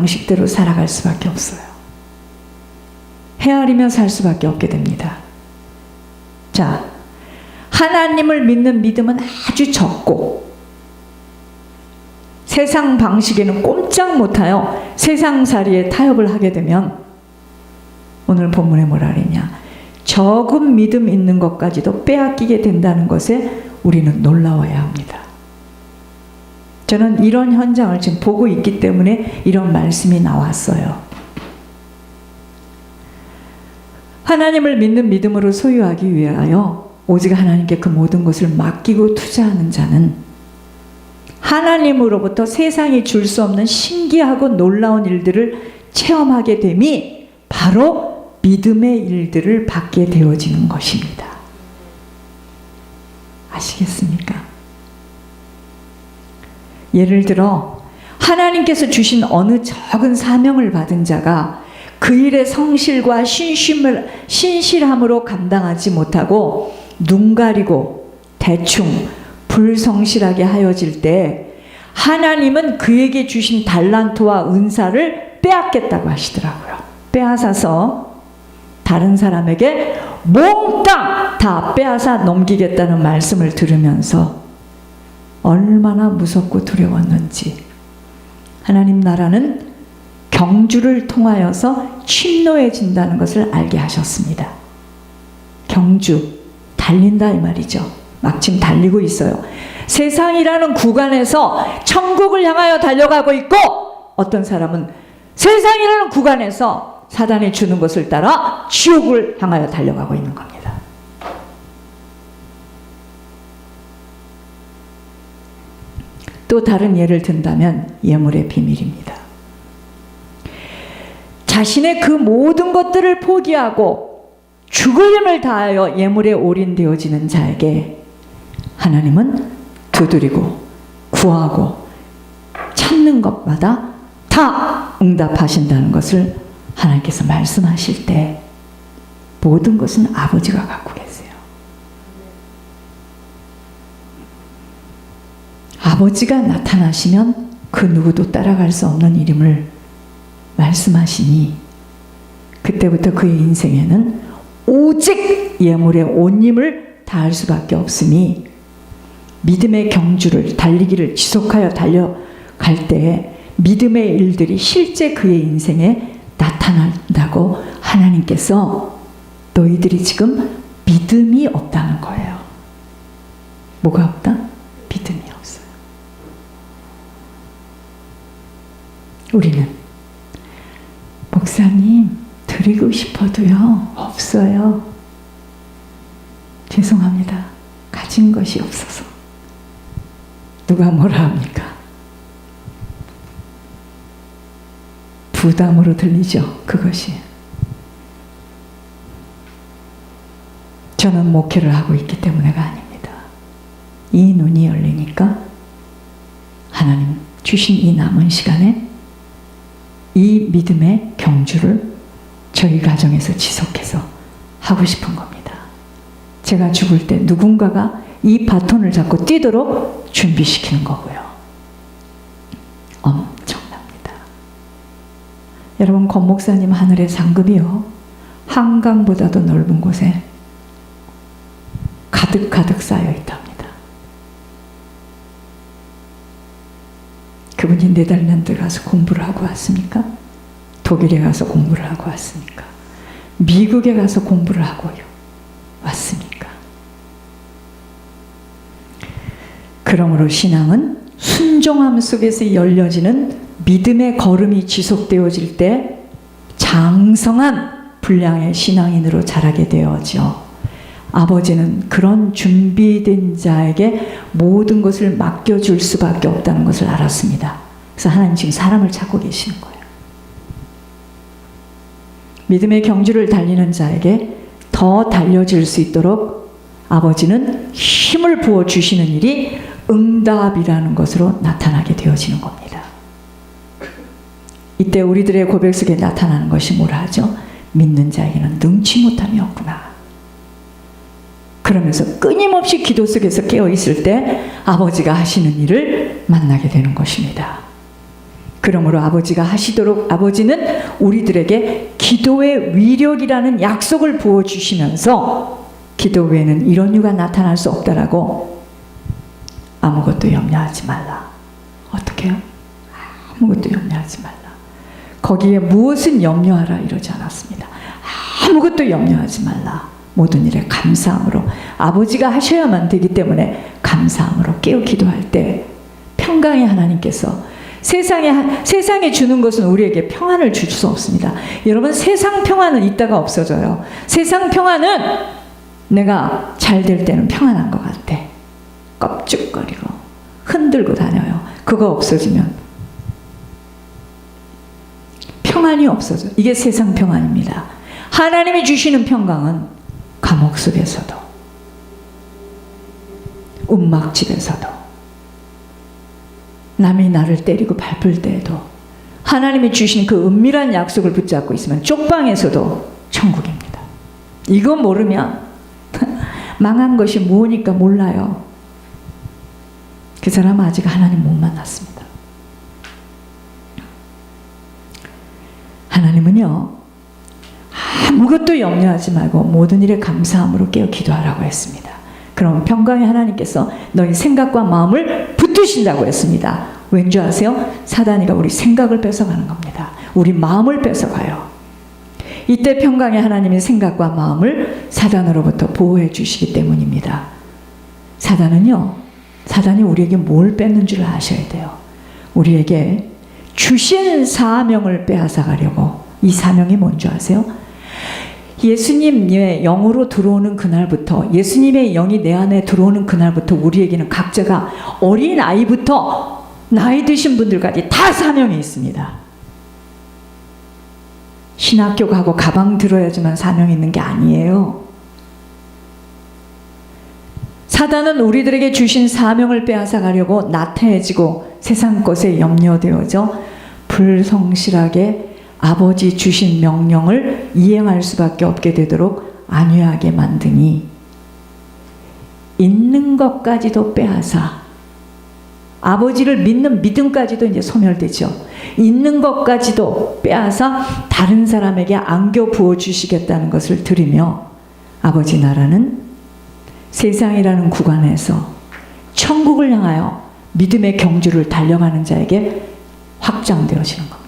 방식대로 살아갈 수밖에 없어요. 헤아리며 살 수밖에 없게 됩니다. 자, 하나님을 믿는 믿음은 아주 적고 세상 방식에는 꼼짝 못하여 세상살이에 타협을 하게 되면 오늘 본문에 뭐라 그러냐, 적은 믿음 있는 것까지도 빼앗기게 된다는 것에 우리는 놀라워야 합니다. 저는 이런 현장을 지금 보고 있기 때문에 이런 말씀이 나왔어요. 하나님을 믿는 믿음으로 소유하기 위하여 오직 하나님께 그 모든 것을 맡기고 투자하는 자는 하나님으로부터 세상이 줄 수 없는 신기하고 놀라운 일들을 체험하게 됨이 바로 믿음의 일들을 받게 되어지는 것입니다. 아시겠습니까? 예를 들어 하나님께서 주신 어느 적은 사명을 받은 자가 그 일의 성실과 신실함으로 감당하지 못하고 눈 가리고 대충 불성실하게 하여질 때 하나님은 그에게 주신 달란트와 은사를 빼앗겠다고 하시더라고요. 빼앗아서 다른 사람에게 몽땅 다 빼앗아 넘기겠다는 말씀을 들으면서 얼마나 무섭고 두려웠는지. 하나님 나라는 경주를 통하여서 침노해진다는 것을 알게 하셨습니다. 경주, 달린다 이 말이죠. 막 지금 달리고 있어요. 세상이라는 구간에서 천국을 향하여 달려가고 있고, 어떤 사람은 세상이라는 구간에서 사단이 주는 것을 따라 지옥을 향하여 달려가고 있는 겁니다. 또 다른 예를 든다면 예물의 비밀입니다. 자신의 그 모든 것들을 포기하고 죽을 힘을 다하여 예물에 올인되어지는 자에게 하나님은 두드리고 구하고 찾는 것마다 다 응답하신다는 것을 하나님께서 말씀하실 때 모든 것은 아버지가 갖고 계세요. 아버지가 나타나시면 그 누구도 따라갈 수 없는 이름을 말씀하시니 그때부터 그의 인생에는 오직 예물에 온 힘을 다할 수밖에 없으니 믿음의 경주를 달리기를 지속하여 달려갈 때 믿음의 일들이 실제 그의 인생에 나타난다고 하나님께서 너희들이 지금 믿음이 없다는 거예요. 뭐가 없다? 믿음이 없어요. 우리는 목사님 드리고 싶어도요 없어요. 죄송합니다. 가진 것이 없어서. 누가 뭐라 합니까? 부담으로 들리죠. 그것이. 저는 목회를 하고 있기 때문에가 아닙니다. 이 눈이 열리니까 하나님 주신 이 남은 시간에 이 믿음의 경주를 저희 가정에서 지속해서 하고 싶은 겁니다. 제가 죽을 때 누군가가 이 바톤을 잡고 뛰도록 준비시키는 거고요. 엄청납니다. 여러분, 권 목사님 하늘의 상급이요 한강보다도 넓은 곳에 가득 쌓여 있답니다. 그분이 네덜란드 가서 공부를 하고 왔습니까? 독일에 가서 공부를 하고 왔습니까? 미국에 가서 공부를 하고 왔습니까? 그러므로 신앙은 순종함 속에서 열려지는 믿음의 걸음이 지속되어질 때 장성한 분량의 신앙인으로 자라게 되어져. 아버지는 그런 준비된 자에게 모든 것을 맡겨줄 수밖에 없다는 것을 알았습니다. 그래서 하나님 지금 사람을 찾고 계시는 거예요. 믿음의 경주를 달리는 자에게 더 달려질 수 있도록 아버지는 힘을 부어주시는 일이 응답이라는 것으로 나타나게 되어지는 겁니다. 이때 우리들의 고백 속에 나타나는 것이 뭐라 하죠? 믿는 자에게는 능치 못함이 없구나. 그러면서 끊임없이 기도 속에서 깨어있을 때 아버지가 하시는 일을 만나게 되는 것입니다. 그러므로 아버지가 하시도록 아버지는 우리들에게 기도의 위력이라는 약속을 부어주시면서 기도 외에는 이런 이유가 나타날 수 없다라고 아무것도 염려하지 말라. 어떻게 해요? 아무것도 염려하지 말라. 거기에 무엇은 염려하라 이러지 않았습니다. 아무것도 염려하지 말라. 모든 일에 감사함으로 아버지가 하셔야만 되기 때문에 감사함으로 깨어 기도할 때 평강의 하나님께서 세상에 주는 것은 우리에게 평안을 줄 수 없습니다. 여러분, 세상 평안은 있다가 없어져요. 세상 평안은 내가 잘 될 때는 평안한 것 같아. 껍죽거리고 흔들고 다녀요. 그거 없어지면 평안이 없어져. 이게 세상 평안입니다. 하나님이 주시는 평강은 감옥 속에서도 움막집에서도 남이 나를 때리고 밟을 때에도 하나님이 주신 그 은밀한 약속을 붙잡고 있으면 쪽방에서도 천국입니다. 이거 모르면 망한 것이 뭐니까 몰라요. 그 사람은 아직 하나님 못 만났습니다. 하나님은요, 아무것도 염려하지 말고 모든 일에 감사함으로 깨어 기도하라고 했습니다. 그럼 평강의 하나님께서 너희 생각과 마음을 붙드신다고 했습니다. 왠지 아세요? 사단이가 우리 생각을 뺏어가는 겁니다. 우리 마음을 뺏어가요. 이때 평강의 하나님의 생각과 마음을 사단으로부터 보호해 주시기 때문입니다. 사단이 우리에게 뭘 뺏는 줄 아셔야 돼요. 우리에게 주신 사명을 빼앗아가려고. 이 사명이 뭔지 아세요? 예수님의 영으로 들어오는 그날부터, 예수님의 영이 내 안에 들어오는 그날부터 우리에게는 각자가 어린 아이부터 나이 드신 분들까지 다 사명이 있습니다. 신학교 가고 가방 들어야지만 사명이 있는 게 아니에요. 사단은 우리들에게 주신 사명을 빼앗아가려고 나태해지고 세상 것에 염려되어져 불성실하게 아버지 주신 명령을 이행할 수밖에 없게 되도록 안위하게 만드니 있는 것까지도 빼앗아 아버지를 믿는 믿음까지도 이제 소멸되죠. 있는 것까지도 빼앗아 다른 사람에게 안겨 부어 주시겠다는 것을 들으며 아버지 나라는 세상이라는 구간에서 천국을 향하여 믿음의 경주를 달려가는 자에게 확장되어지는 겁니다.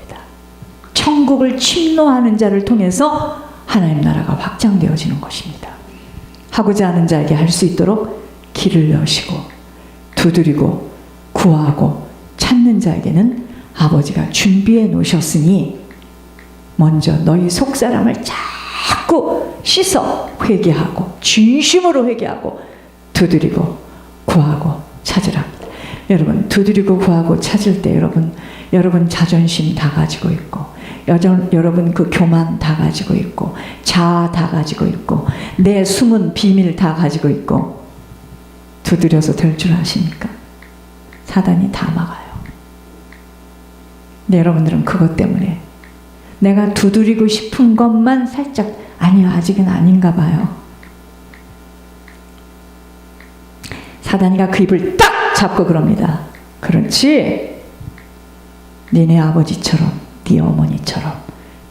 천국을 침노하는 자를 통해서 하나님 나라가 확장되어지는 것입니다. 하고자 하는 자에게 할 수 있도록 길을 여시고 두드리고 구하고 찾는 자에게는 아버지가 준비해 놓으셨으니 먼저 너희 속사람을 자꾸 씻어 회개하고 진심으로 회개하고 두드리고 구하고 찾으라. 여러분, 두드리고 구하고 찾을 때 여러분 자존심 다 가지고 있고 여러분 그 교만 다 가지고 있고 자아 다 가지고 있고 내 숨은 비밀 다 가지고 있고 두드려서 될 줄 아십니까? 사단이 다 막아요. 근데 여러분들은 그것 때문에 내가 두드리고 싶은 것만 살짝 아니요 아직은 아닌가 봐요. 사단이가 그 입을 딱 잡고 그럽니다. 그렇지? 니네 아버지처럼 네 어머니처럼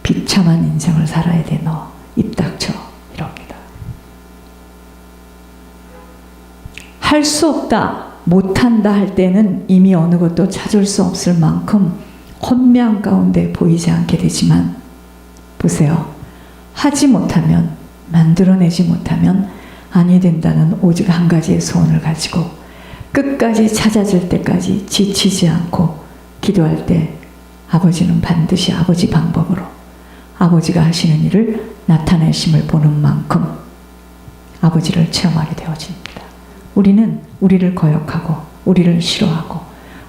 비참한 인생을 살아야 돼. 너 입 닥쳐 이럽니다. 할 수 없다 못한다 할 때는 이미 어느 것도 찾을 수 없을 만큼 혼미한 가운데 보이지 않게 되지만 보세요. 하지 못하면 만들어내지 못하면 아니 된다는 오직 한 가지의 소원을 가지고 끝까지 찾아질 때까지 지치지 않고 기도할 때 아버지는 반드시 아버지 방법으로 아버지가 하시는 일을 나타내심을 보는 만큼 아버지를 체험하게 되어집니다. 우리는 우리를 거역하고 우리를 싫어하고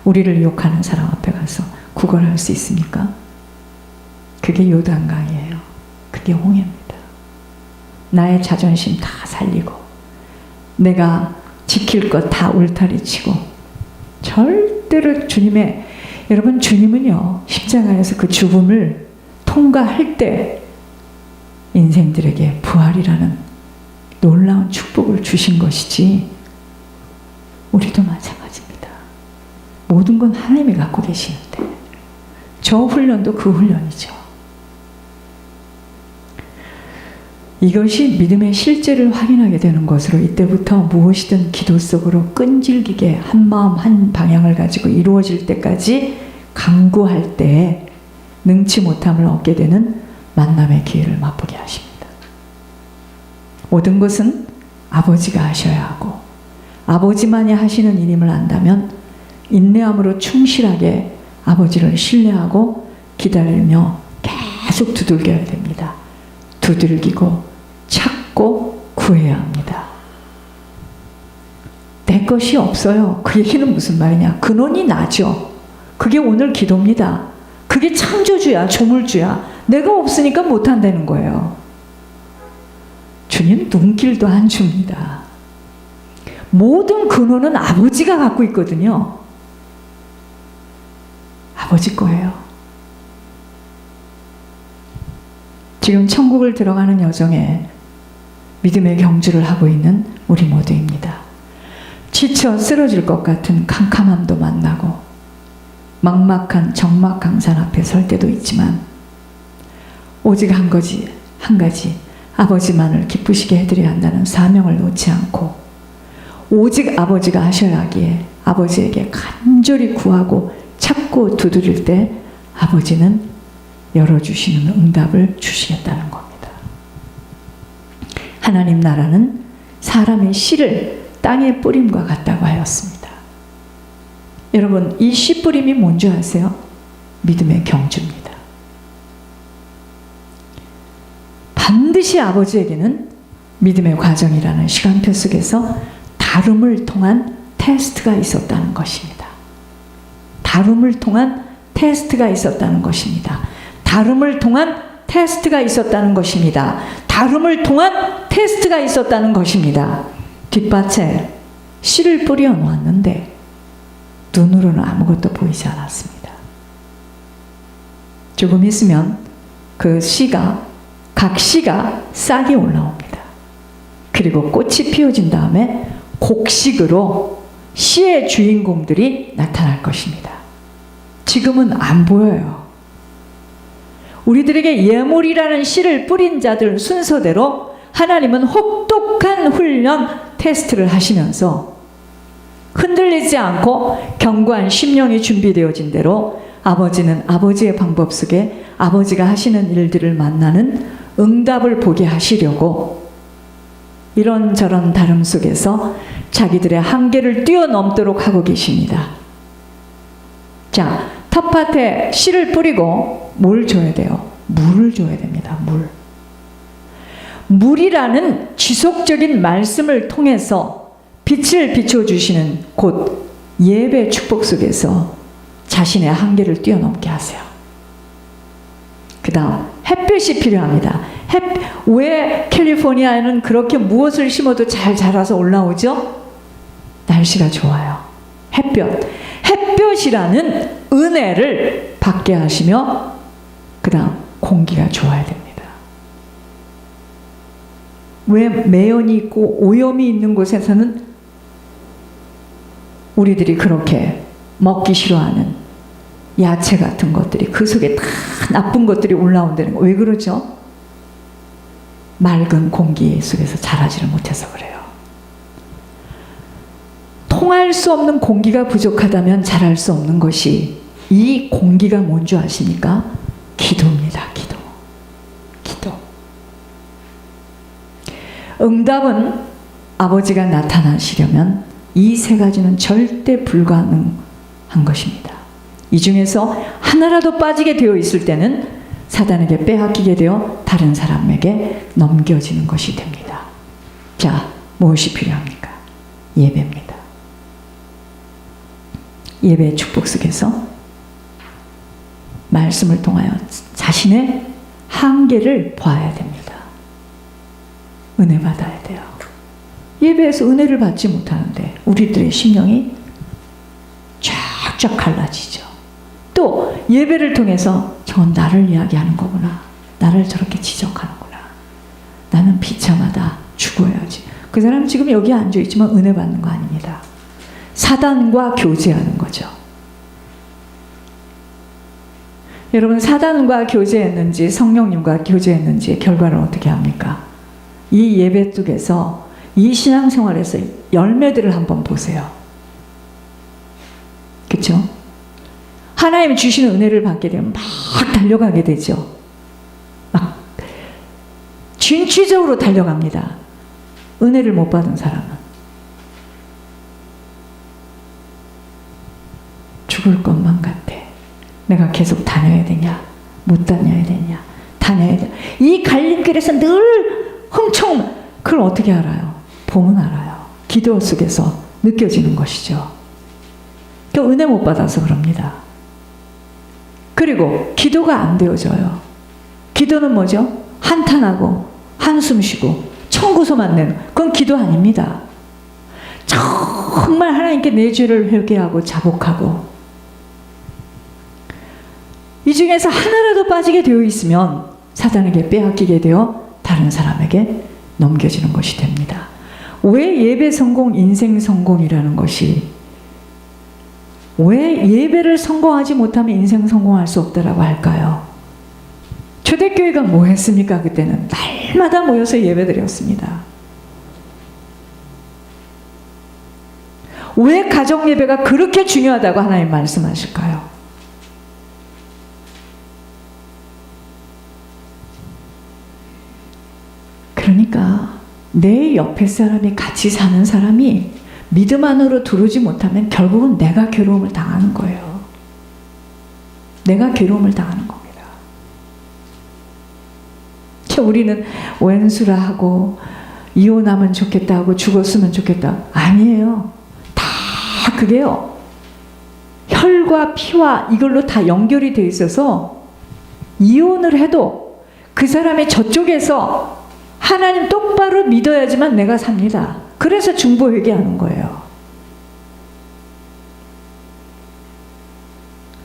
우리를 욕하는 사람 앞에 가서 구걸할 수 있습니까? 그게 요단강이에요. 그게 홍해입니다. 나의 자존심 다 살리고 내가 지킬 것 다 울타리치고 절대로 여러분 주님은요 십자가에서 그 죽음을 통과할 때 인생들에게 부활이라는 놀라운 축복을 주신 것이지 우리도 마찬가지입니다. 모든 건 하나님이 갖고 계시는데 저 훈련도 그 훈련이죠. 이것이 믿음의 실제를 확인하게 되는 것으로 이때부터 무엇이든 기도 속으로 끈질기게 한 마음 한 방향을 가지고 이루어질 때까지 강구할 때 능치 못함을 얻게 되는 만남의 기회를 맛보게 하십니다. 모든 것은 아버지가 하셔야 하고 아버지만이 하시는 일임을 안다면 인내함으로 충실하게 아버지를 신뢰하고 기다리며 계속 두들겨야 됩니다. 두들기고 찾고 구해야 합니다. 내 것이 없어요. 그 얘기는 무슨 말이냐? 근원이 나죠. 그게 오늘 기도입니다. 그게 창조주야, 조물주야. 내가 없으니까 못한다는 거예요. 주님 눈길도 안 줍니다. 모든 근원은 아버지가 갖고 있거든요. 아버지 거예요. 지금 천국을 들어가는 여정에 믿음의 경주를 하고 있는 우리 모두입니다. 지쳐 쓰러질 것 같은 캄캄함도 만나고 막막한 적막 강산 앞에 설 때도 있지만 오직 한 가지 아버지만을 기쁘시게 해드려야 한다는 사명을 놓지 않고 오직 아버지가 하셔야 하기에 아버지에게 간절히 구하고 찾고 두드릴 때 아버지는 열어주시는 응답을 주시겠다는 겁니다. 하나님 나라는 사람의 씨를 땅에 뿌림과 같다고 하였습니다. 여러분, 이 씨 뿌림이 뭔지 아세요? 믿음의 경주입니다. 반드시 아버지에게는 믿음의 과정이라는 시간표 속에서 다름을 통한 테스트가 있었다는 것입니다. 다름을 통한 테스트가 있었다는 것입니다. 다름을 통한 테스트가 있었다는 것입니다. 다름을 통한 테스트가 있었다는 것입니다. 뒷밭에 씨를 뿌려 놓았는데 눈으로는 아무것도 보이지 않았습니다. 조금 있으면 그 각 씨가 싹이 올라옵니다. 그리고 꽃이 피어진 다음에 곡식으로 씨의 주인공들이 나타날 것입니다. 지금은 안 보여요. 우리들에게 예물이라는 씨를 뿌린 자들 순서대로 하나님은 혹독한 훈련 테스트를 하시면서 흔들리지 않고 견고한 심령이 준비되어진 대로 아버지는 아버지의 방법 속에 아버지가 하시는 일들을 만나는 응답을 보게 하시려고 이런저런 다름 속에서 자기들의 한계를 뛰어넘도록 하고 계십니다. 자, 텃밭에 씨를 뿌리고 뭘 줘야 돼요? 물을 줘야 됩니다. 물이라는 지속적인 말씀을 통해서 빛을 비춰주시는 곧 예배 축복 속에서 자신의 한계를 뛰어넘게 하세요. 그 다음 햇볕이 필요합니다. 왜 캘리포니아에는 그렇게 무엇을 심어도 잘 자라서 올라오죠? 날씨가 좋아요. 햇볕이라는 은혜를 받게 하시며 그 다음 공기가 좋아야 됩니다. 왜 매연이 있고 오염이 있는 곳에서는 우리들이 그렇게 먹기 싫어하는 야채 같은 것들이 그 속에 다 나쁜 것들이 올라온다는 거. 왜 그러죠? 맑은 공기 속에서 자라지를 못해서 그래요. 통할 수 없는 공기가 부족하다면 자랄 수 없는 것이 이 공기가 뭔지 아십니까? 기도입니다. 기도. 응답은 아버지가 나타나시려면 이 세 가지는 절대 불가능한 것입니다. 이 중에서 하나라도 빠지게 되어 있을 때는 사단에게 빼앗기게 되어 다른 사람에게 넘겨지는 것이 됩니다. 자, 무엇이 필요합니까? 예배입니다. 예배의 축복 속에서 말씀을 통하여 자신의 한계를 봐야 됩니다. 은혜 받아야 돼요. 예배에서 은혜를 받지 못하는데 우리들의 심령이 쫙쫙 갈라지죠. 또 예배를 통해서 저건 나를 이야기하는 거구나. 나를 저렇게 지적하는구나. 나는 비참하다. 죽어야지. 그 사람 지금 여기 앉아있지만 은혜 받는 거 아닙니다. 사단과 교제하는 거죠. 여러분, 사단과 교제했는지 성령님과 교제했는지 결과를 어떻게 합니까? 이 예배 속에서, 이 신앙생활에서 열매들을 한번 보세요. 그렇죠? 하나님 주시는 은혜를 받게 되면 막 달려가게 되죠. 막 진취적으로 달려갑니다. 은혜를 못 받은 사람은 죽을 것만 같아. 내가 계속 다녀야 되냐, 못 다녀야 되냐, 다녀야 되냐. 이 갈림길에서 늘 흥청. 그걸 어떻게 알아요? 보면 알아요. 기도 속에서 느껴지는 것이죠. 그 은혜 못 받아서 그럽니다. 그리고 기도가 안 되어져요. 기도는 뭐죠? 한탄하고 한숨 쉬고 청구서만 내는, 그건 기도 아닙니다. 정말 하나님께 내 죄를 회개하고 자복하고, 이 중에서 하나라도 빠지게 되어 있으면 사단에게 빼앗기게 되어 다른 사람에게 넘겨지는 것이 됩니다. 왜 예배 성공, 인생 성공이라는 것이, 왜 예배를 성공하지 못하면 인생 성공할 수 없다라고 할까요? 초대교회가 뭐 했습니까? 그때는 날마다 모여서 예배 드렸습니다. 왜 가정 예배가 그렇게 중요하다고 하나님 말씀하실까요? 그러니까 내 옆에 사람이, 같이 사는 사람이 믿음 안으로 들어오지 못하면 결국은 내가 괴로움을 당하는 거예요. 내가 괴로움을 당하는 겁니다. 우리는 왼수라 하고 이혼하면 좋겠다 하고 죽었으면 좋겠다. 아니에요. 다 그게요, 혈과 피와 이걸로 다 연결이 돼 있어서 이혼을 해도 그 사람이 저쪽에서 하나님 똑바로 믿어야지만 내가 삽니다. 그래서 중보회개하는 거예요.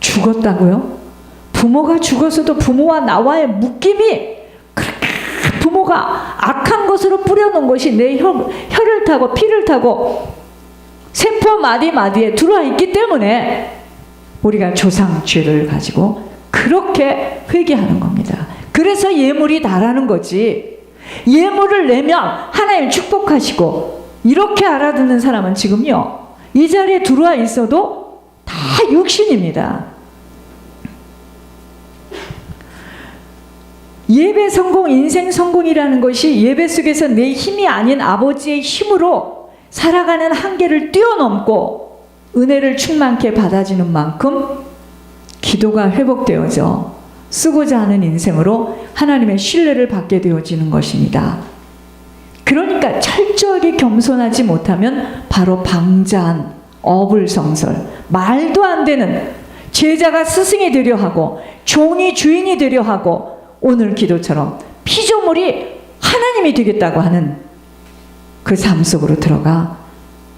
죽었다고요? 부모가 죽었어도 부모와 나와의 묶임이, 그렇게 부모가 악한 것으로 뿌려놓은 것이 내 혈을 타고 피를 타고 세포 마디마디에 들어와 있기 때문에 우리가 조상 죄를 가지고 그렇게 회개하는 겁니다. 그래서 예물이 나라는 거지. 예물을 내면 하나님 축복하시고, 이렇게 알아듣는 사람은 지금요, 이 자리에 들어와 있어도 다 육신입니다. 예배 성공, 인생 성공이라는 것이 예배 속에서 내 힘이 아닌 아버지의 힘으로 살아가는 한계를 뛰어넘고 은혜를 충만케 받아지는 만큼 기도가 회복되어져 쓰고자 하는 인생으로 하나님의 신뢰를 받게 되어지는 것입니다. 그러니까 철저하게 겸손하지 못하면 바로 방자한 어불성설, 말도 안 되는, 제자가 스승이 되려 하고 종이 주인이 되려 하고 오늘 기도처럼 피조물이 하나님이 되겠다고 하는 그 삶 속으로 들어가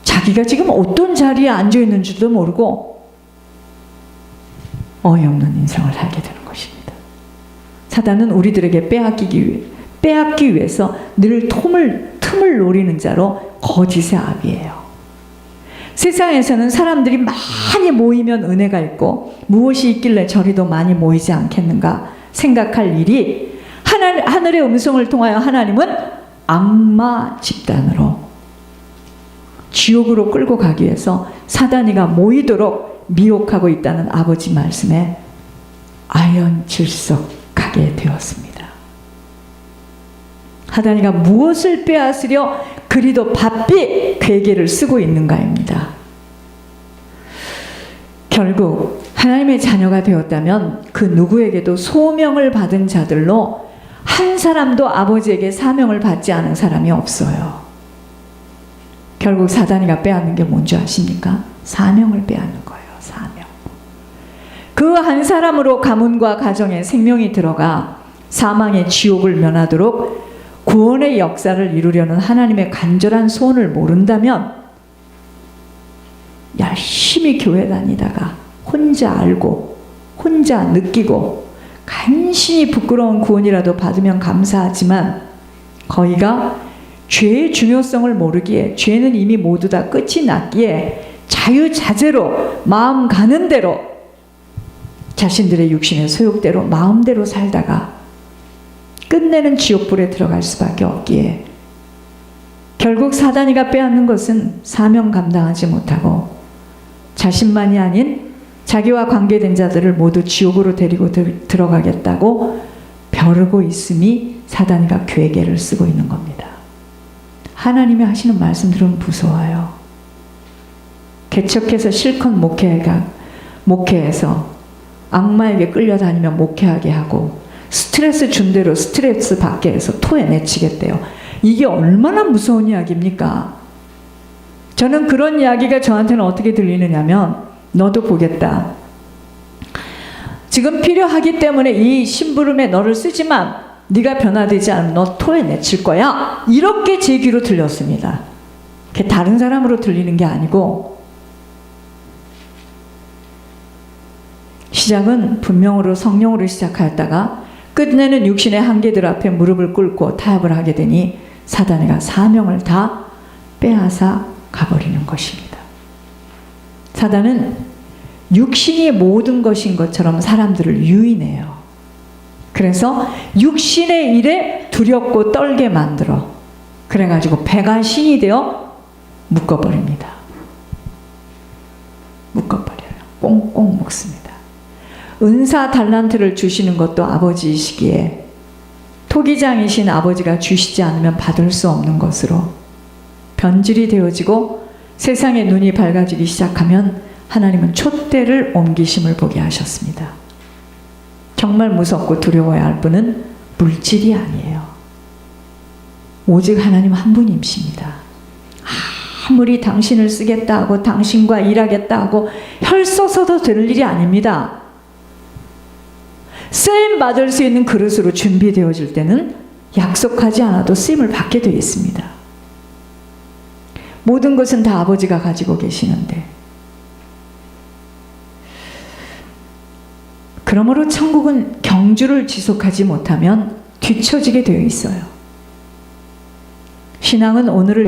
자기가 지금 어떤 자리에 앉아 있는지도 모르고 어이없는 인생을 살게 되는 것입니다. 사단은 우리들에게 빼앗기 위해서 늘 틈을 노리는 자로 거짓의 아비예요. 세상에서는 사람들이 많이 모이면 은혜가 있고 무엇이 있길래 저리도 많이 모이지 않겠는가 생각할 일이, 하늘의 음성을 통하여 하나님은 악마 집단으로 지옥으로 끌고 가기 위해서 사단이가 모이도록 미혹하고 있다는 아버지 말씀에 아연질석하게 되었습니다. 사단이가 무엇을 빼앗으려 그리도 바삐 괴계를 쓰고 있는가입니다. 결국 하나님의 자녀가 되었다면 그 누구에게도 소명을 받은 자들로 한 사람도 아버지에게 사명을 받지 않은 사람이 없어요. 결국 사단이가 빼앗는 게 뭔지 아십니까? 사명을 빼앗는 거예요. 사명. 그 한 사람으로 가문과 가정에 생명이 들어가 사망의 지옥을 면하도록 구원의 역사를 이루려는 하나님의 간절한 소원을 모른다면 열심히 교회 다니다가 혼자 알고 혼자 느끼고 간신히 부끄러운 구원이라도 받으면 감사하지만 거기가 죄의 중요성을 모르기에, 죄는 이미 모두 다 끝이 났기에 자유자재로 마음 가는 대로 자신들의 육신의 소욕대로 마음대로 살다가 끝내는 지옥불에 들어갈 수밖에 없기에 결국 사단이가 빼앗는 것은 사명 감당하지 못하고 자신만이 아닌 자기와 관계된 자들을 모두 지옥으로 데리고 들어가겠다고 벼르고 있음이 사단이가 괴계를 쓰고 있는 겁니다. 하나님이 하시는 말씀들은 무서워요. 개척해서 실컷 목회해서 악마에게 끌려다니며 목회하게 하고 스트레스 준 대로 스트레스 받게 해서 토해내치겠대요. 이게 얼마나 무서운 이야기입니까? 저는 그런 이야기가 저한테는 어떻게 들리느냐면, 너도 보겠다. 지금 필요하기 때문에 이 심부름에 너를 쓰지만 네가 변화되지 않으면 너 토해내칠 거야. 이렇게 제 귀로 들렸습니다. 그게 다른 사람으로 들리는 게 아니고, 시작은 분명으로 성령으로 시작하였다가 끝내는 육신의 한계들 앞에 무릎을 꿇고 타협을 하게 되니 사단이가 사명을 다 빼앗아 가버리는 것입니다. 사단은 육신이 모든 것인 것처럼 사람들을 유인해요. 그래서 육신의 일에 두렵고 떨게 만들어 그래가지고 배가 신이 되어 묶어버립니다. 묶어버려요. 꽁꽁 묶습니다. 은사 달란트를 주시는 것도 아버지이시기에 토기장이신 아버지가 주시지 않으면 받을 수 없는 것으로 변질이 되어지고 세상의 눈이 밝아지기 시작하면 하나님은 촛대를 옮기심을 보게 하셨습니다. 정말 무섭고 두려워야 할 분은 물질이 아니에요. 오직 하나님 한 분이십니다. 아무리 당신을 쓰겠다 하고 당신과 일하겠다 하고 혈 써서도 될 일이 아닙니다. 쓰임 받을 수 있는 그릇으로 준비되어질 때는 약속하지 않아도 쓰임을 받게 되어 있습니다. 모든 것은 다 아버지가 가지고 계시는데, 그러므로 천국은 경주를 지속하지 못하면 뒤처지게 되어 있어요. 신앙은 오늘을